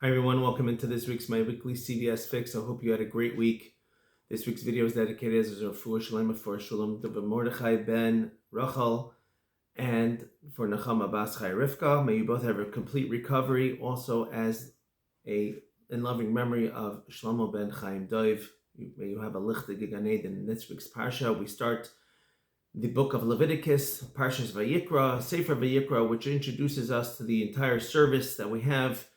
Hi everyone, welcome into this week's My Weekly CBS Fix. I hope you had a great week. This week's video is dedicated as a refuah shalema for Shulam to Mordechai ben Rachel and for Nechama bas Chai Rivka. May you both have a complete recovery. Also, as a in loving memory of Shlomo ben Chaim Dov, may you have a lichtig Gan Eden. In this week's parsha, we start the book of Leviticus, Haftaras Vayikrah, Sefer Vayikra, which introduces us to the entire service that we have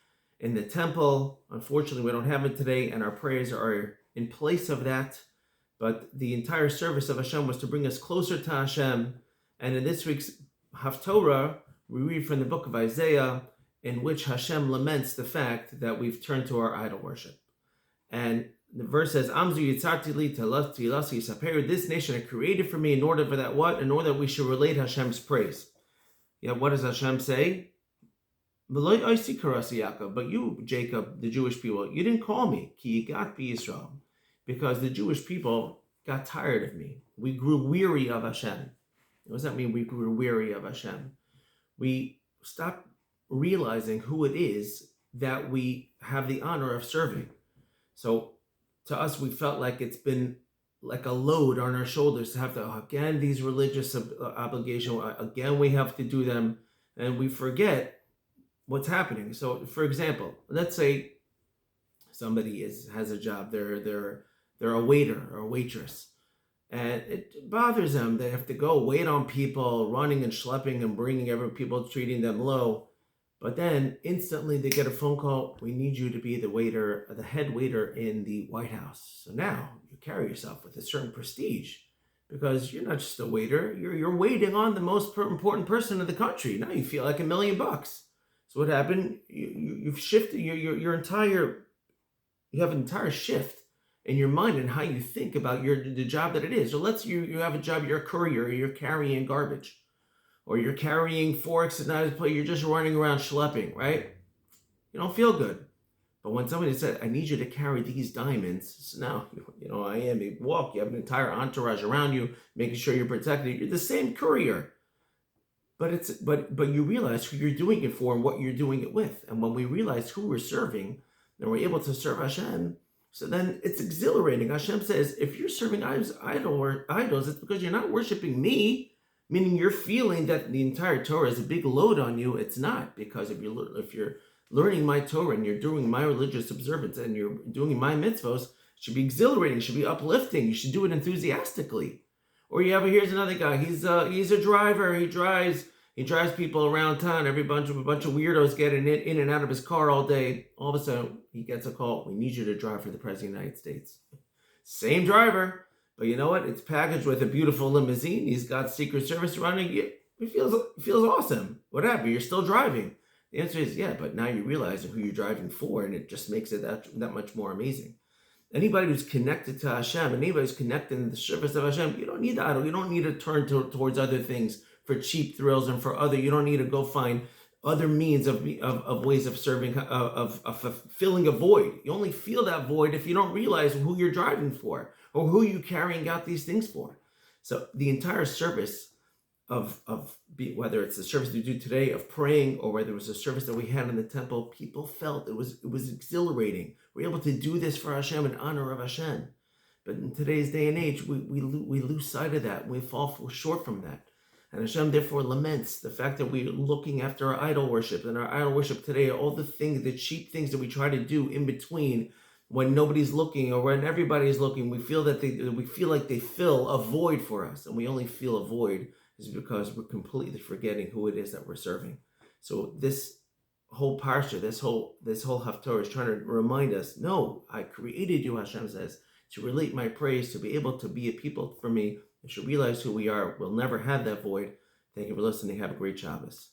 in the temple. Unfortunately, we don't have it today, and our prayers are in place of that. But the entire service of Hashem was to bring us closer to Hashem. And in this week's Haftorah, we read from the book of Isaiah, in which Hashem laments the fact that we've turned to our idol worship. And the verse says, Amzu yitzarti li telasi yisaperu, this nation I created for me in order for that what? In order that we should relate Hashem's praise. Yet what does Hashem say? But you, Jacob, the Jewish people, you didn't call me, ki yigat bi Yisrael, because the Jewish people got tired of me. We grew weary of Hashem. What does that mean, we grew weary of Hashem? We stopped realizing who it is that we have the honor of serving. So to us, we felt like it's been like a load on our shoulders to have to, again, these religious obligations, again, we have to do them, and we forget what's happening. So, for example, let's say somebody has a job. They're a waiter or a waitress, and it bothers them. They have to go wait on people, running and schlepping and bringing people, treating them low. But then instantly they get a phone call. We need you to be the waiter, the head waiter in the White House. So now you carry yourself with a certain prestige, because you're not just a waiter. You're waiting on the most important person in the country. Now you feel like $1 million. So what happened? You've shifted your entire. You have an entire shift in your mind and how you think about the job that it is. So let's you have a job. You're a courier. You're carrying garbage, or you're carrying forks and knives. You're just running around schlepping, right? You don't feel good. But when somebody said, "I need you to carry these diamonds," so now I am. You walk. You have an entire entourage around you, making sure you're protected. You're the same courier. But you realize who you're doing it for and what you're doing it with. And when we realize who we're serving, and we're able to serve Hashem, so then it's exhilarating. Hashem says, if you're serving idols, it's because you're not worshiping me, meaning you're feeling that the entire Torah is a big load on you. It's not, because if you're learning my Torah and you're doing my religious observance and you're doing my mitzvos, it should be exhilarating, it should be uplifting. You should do it enthusiastically. Or here's another guy. He's a driver. He drives people around town. A bunch of weirdos getting in and out of his car all day. All of a sudden, he gets a call. We need you to drive for the President of the United States. Same driver, but you know what? It's packaged with a beautiful limousine. He's got Secret Service running. It feels awesome. What happened? You're still driving. The answer is yeah, but now you realize who you're driving for, and it just makes it that much more amazing. Anybody who's connected to Hashem, anybody who's connected in the service of Hashem, you don't need the idol. You don't need to turn towards other things for cheap thrills and you don't need to go find other means of ways of serving, of filling a void. You only feel that void if you don't realize who you're driving for or who you're carrying out these things for. So the entire service whether it's the service we do today of praying or whether it was a service that we had in the temple, people felt it was exhilarating. We're able to do this for Hashem in honor of Hashem. But in today's day and age, we lose sight of that. We fall short from that. And Hashem therefore laments the fact that we're looking after our idol worship. And our idol worship today, all the cheap things that we try to do in between when nobody's looking or when everybody's looking, we feel like they fill a void for us. And we only feel a void is because we're completely forgetting who it is that we're serving. So this whole parsha, this whole haftarah is trying to remind us, no, I created you, Hashem says, to relate my praise, to be able to be a people for me, and should realize who we are. We'll never have that void. Thank you for listening. Have a great Shabbos.